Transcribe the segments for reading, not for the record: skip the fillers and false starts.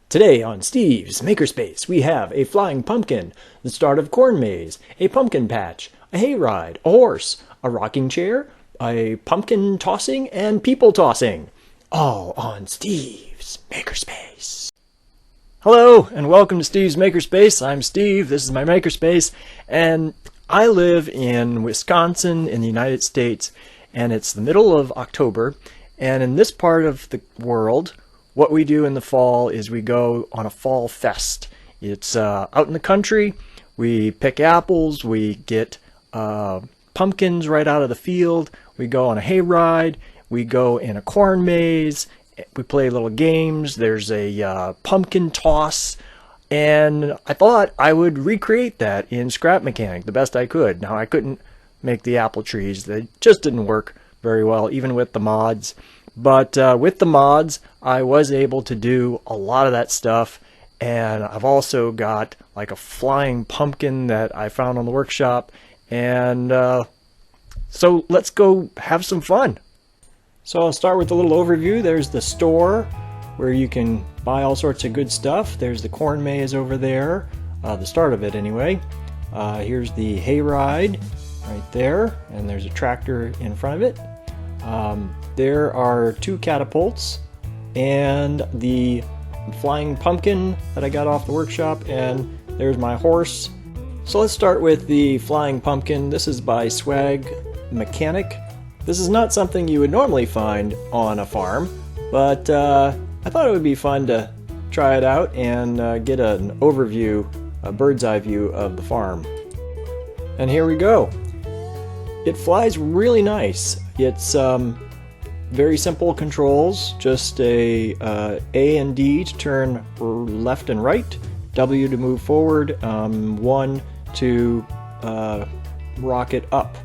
Today on Steve's Makerspace, we have a flying pumpkin, the start of corn maze, a pumpkin patch, a hayride, a horse, a rocking chair, a pumpkin tossing, and people tossing. All on Steve's Makerspace. Hello, and welcome to Steve's Makerspace. I'm Steve, this is my Makerspace, and I live in Wisconsin in the United States, and it's the middle of October, and in this part of the world, what we do in the fall is we go on a fall fest. It's out in the country. We pick apples. We get pumpkins right out of the field. We go on a hayride. We go in a corn maze. We play little games. There's a pumpkin toss. And I thought I would recreate that in Scrap Mechanic the best I could. Now, I couldn't make the apple trees. They just didn't work very well, even with the mods. But with the mods, I was able to do a lot of that stuff, and I've also got like a flying pumpkin that I found on the workshop, and so let's go have some fun. So I'll start with a little overview. There's the store where you can buy all sorts of good stuff. There's the corn maze over there, the start of it anyway. Here's the hayride right there, and there's a tractor in front of it. There are two catapults and the flying pumpkin that I got off the workshop, and there's my horse. So let's start with the flying pumpkin. This is by Swag Mechanic. This is not something you would normally find on a farm, but I thought it would be fun to try it out and get an overview, a bird's eye view of the farm. And here we go. It flies really nice. It's very simple controls, just a and D to turn left and right, W to move forward, 1 to rocket up.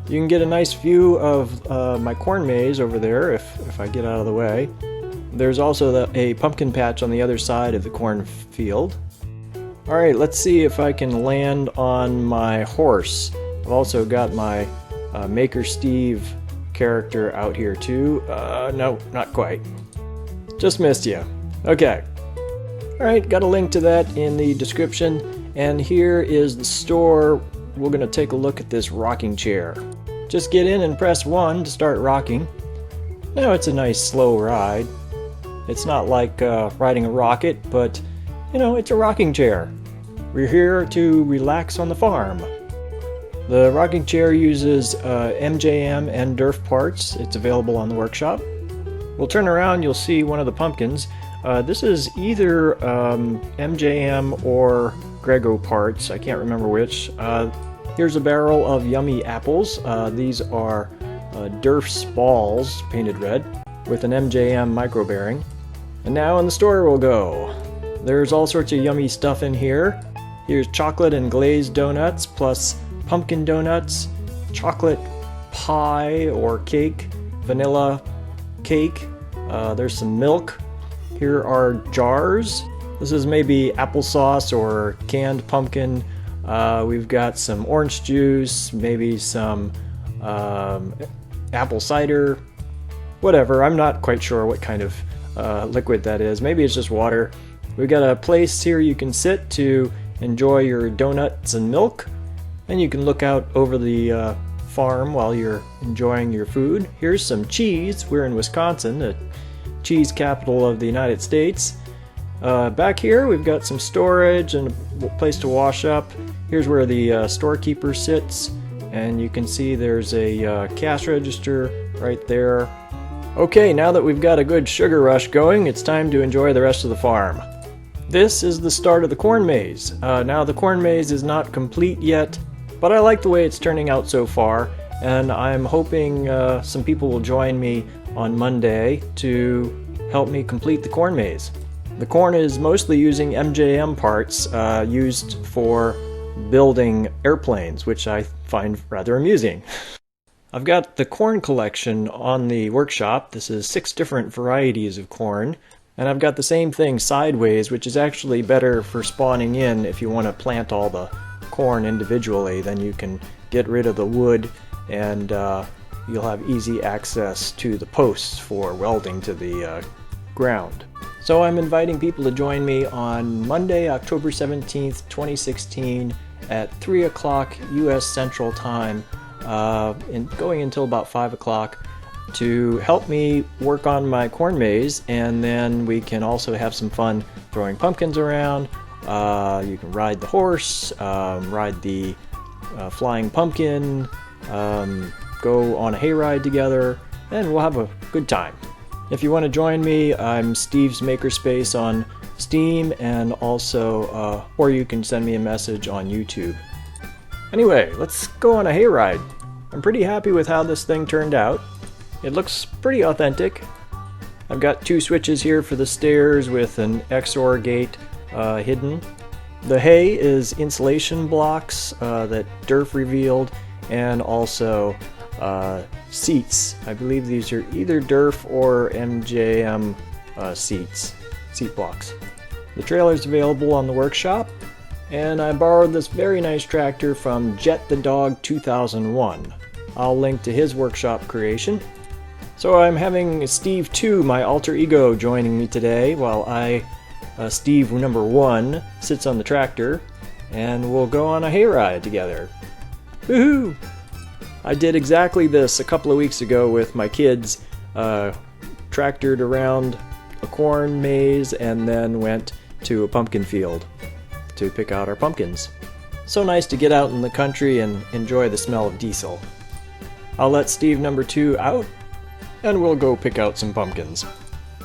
You can get a nice view of my corn maze over there if I get out of the way. There's also a pumpkin patch on the other side of the corn field. Alright, let's see if I can land on my horse. I've also got my Maker Steve character out here too. No, not quite. Just missed you. Okay. Alright, got a link to that in the description. And here is the store. We're going to take a look at this rocking chair. Just get in and press 1 to start rocking. Now it's a nice slow ride. It's not like riding a rocket, but you know, it's a rocking chair. We're here to relax on the farm. The rocking chair uses MJM and Durf parts. It's available on the workshop. We'll turn around, you'll see one of the pumpkins. This is either MJM or Grego parts. I can't remember which. Here's a barrel of yummy apples. These are Durf's balls, painted red, with an MJM micro bearing. And now in the store we'll go. There's all sorts of yummy stuff in here. Here's chocolate and glazed donuts, plus pumpkin donuts, chocolate pie or cake, vanilla cake. There's some milk. Here are jars. This is maybe applesauce or canned pumpkin. We've got some orange juice, maybe some apple cider, whatever. I'm not quite sure what kind of liquid that is. Maybe it's just water. We've got a place here you can sit to enjoy your donuts and milk. And you can look out over the farm while you're enjoying your food. Here's some cheese. We're in Wisconsin, the cheese capital of the United States. Back here we've got some storage and a place to wash up. Here's where the storekeeper sits, and you can see there's a cash register right there. Okay, now that we've got a good sugar rush going, it's time to enjoy the rest of the farm. This is the start of the corn maze. Now the corn maze is not complete yet, but I like the way it's turning out so far, and I'm hoping some people will join me on Monday to help me complete the corn maze. The corn is mostly using MJM parts used for building airplanes, which I find rather amusing. I've got the corn collection on the workshop. This is 6 different varieties of corn, and I've got the same thing sideways, which is actually better for spawning in if you want to plant all the corn individually. Then you can get rid of the wood and you'll have easy access to the posts for welding to the ground. So I'm inviting people to join me on Monday, October 17th, 2016 at 3 o'clock U.S. Central Time, going until about 5 o'clock, to help me work on my corn maze, and then we can also have some fun throwing pumpkins around. You can ride the horse, ride the flying pumpkin, go on a hayride together, and we'll have a good time. If you want to join me, I'm Steve's Makerspace on Steam, and also, or you can send me a message on YouTube. Anyway, let's go on a hayride. I'm pretty happy with how this thing turned out. It looks pretty authentic. I've got 2 switches here for the stairs with an XOR gate hidden. The hay is insulation blocks that Durf revealed, and also seats. I believe these are either Durf or MJM seat blocks. The trailer's available on the workshop, and I borrowed this very nice tractor from JetTheDog 2001. I'll link to his workshop creation. So I'm having Steve 2, my alter ego, joining me today while Steve number 1, sits on the tractor, and we'll go on a hayride together. Woohoo! I did exactly this a couple of weeks ago with my kids, tractored around a corn maze and then went to a pumpkin field to pick out our pumpkins. So nice to get out in the country and enjoy the smell of diesel. I'll let Steve number 2 out, and we'll go pick out some pumpkins.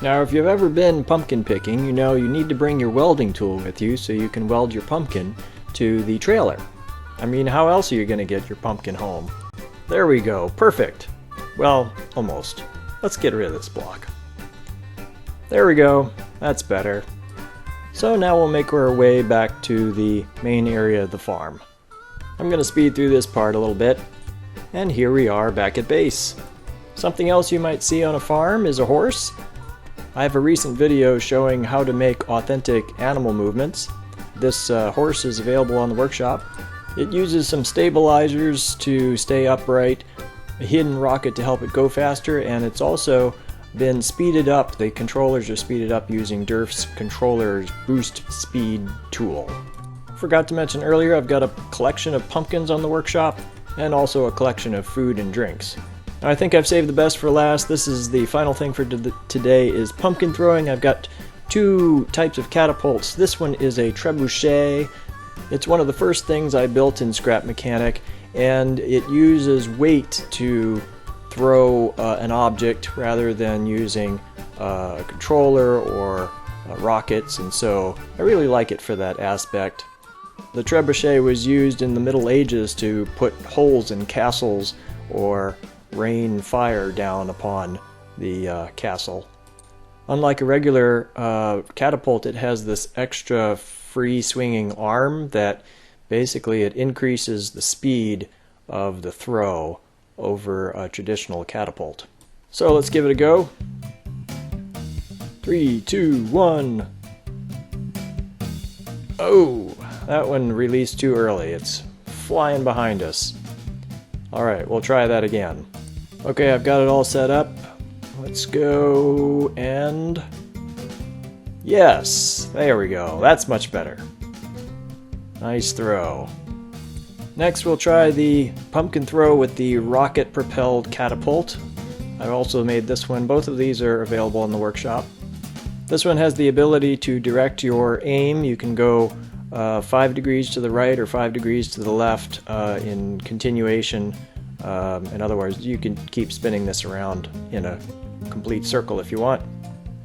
Now, if you've ever been pumpkin picking, you know you need to bring your welding tool with you so you can weld your pumpkin to the trailer. I mean, how else are you going to get your pumpkin home? There we go, perfect. Well, almost. Let's get rid of this block. There we go, that's better. So now we'll make our way back to the main area of the farm. I'm going to speed through this part a little bit, and here we are back at base. Something else you might see on a farm is a horse. I have a recent video showing how to make authentic animal movements. This horse is available on the workshop. It uses some stabilizers to stay upright, a hidden rocket to help it go faster, and it's also been speeded up. The controllers are speeded up using Durf's controller's boost speed tool. Forgot to mention earlier, I've got a collection of pumpkins on the workshop, and also a collection of food and drinks. I think I've saved the best for last. This is the final thing for today, is pumpkin throwing. I've got 2 types of catapults. This one is a trebuchet. It's one of the first things I built in Scrap Mechanic, and it uses weight to throw an object rather than using a controller or rockets, and so I really like it for that aspect. The trebuchet was used in the Middle Ages to put holes in castles or rain fire down upon the castle. Unlike a regular catapult, it has this extra free swinging arm that basically it increases the speed of the throw over a traditional catapult. So let's give it a go. 3, 2, 1. Oh, that one released too early. It's flying behind us. Alright, we'll try that again. Okay, I've got it all set up. Let's go, and yes, there we go. That's much better. Nice throw. Next we'll try the pumpkin throw with the rocket-propelled catapult. I've also made this one. Both of these are available in the workshop. This one has the ability to direct your aim. You can go 5 degrees to the right or 5 degrees to the left in continuation. In other words, you can keep spinning this around in a complete circle if you want.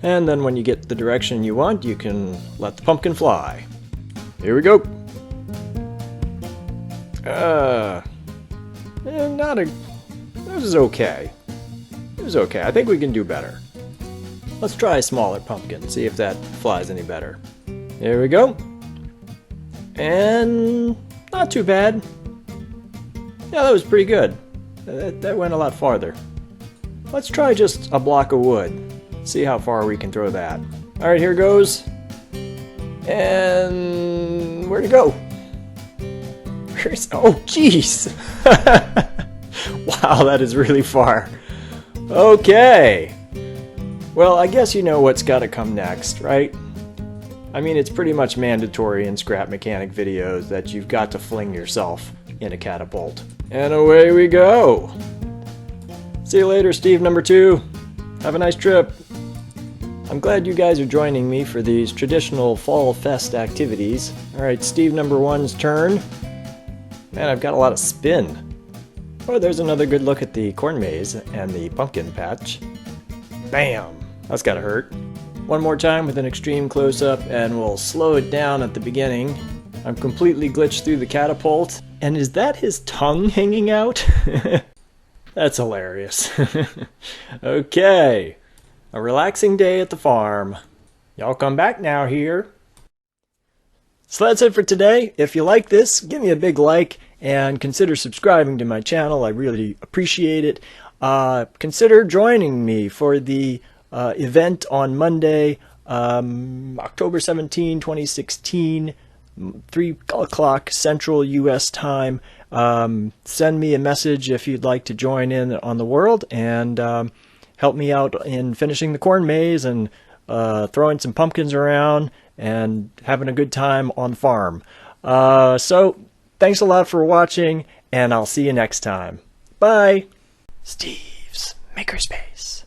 And then when you get the direction you want, you can let the pumpkin fly. Here we go. This is okay. It was okay. I think we can do better. Let's try a smaller pumpkin, see if that flies any better. There we go. And not too bad. Yeah, that was pretty good. That went a lot farther. Let's try just a block of wood. See how far we can throw that. Alright, here goes. And where'd it go? Oh, jeez! Wow, that is really far. Okay. Well, I guess you know what's gotta come next, right? I mean, it's pretty much mandatory in scrap mechanic videos that you've got to fling yourself in a catapult. And away we go! See you later, Steve number 2. Have a nice trip. I'm glad you guys are joining me for these traditional Fall Fest activities. Alright, Steve number 1's turn. Man, I've got a lot of spin. Oh, there's another good look at the corn maze and the pumpkin patch. Bam! That's gotta hurt. One more time with an extreme close-up, and we'll slow it down at the beginning. I'm completely glitched through the catapult. And is that his tongue hanging out? That's hilarious. Okay. A relaxing day at the farm. Y'all come back now here. So that's it for today. If you like this, give me a big like and consider subscribing to my channel. I really appreciate it. Consider joining me for the event on Monday, October 17, 2016, 3 o'clock Central U.S. time. Send me a message if you'd like to join in on the world and help me out in finishing the corn maze and throwing some pumpkins around and having a good time on the farm. So thanks a lot for watching, and I'll see you next time. Bye! Steve's Makerspace.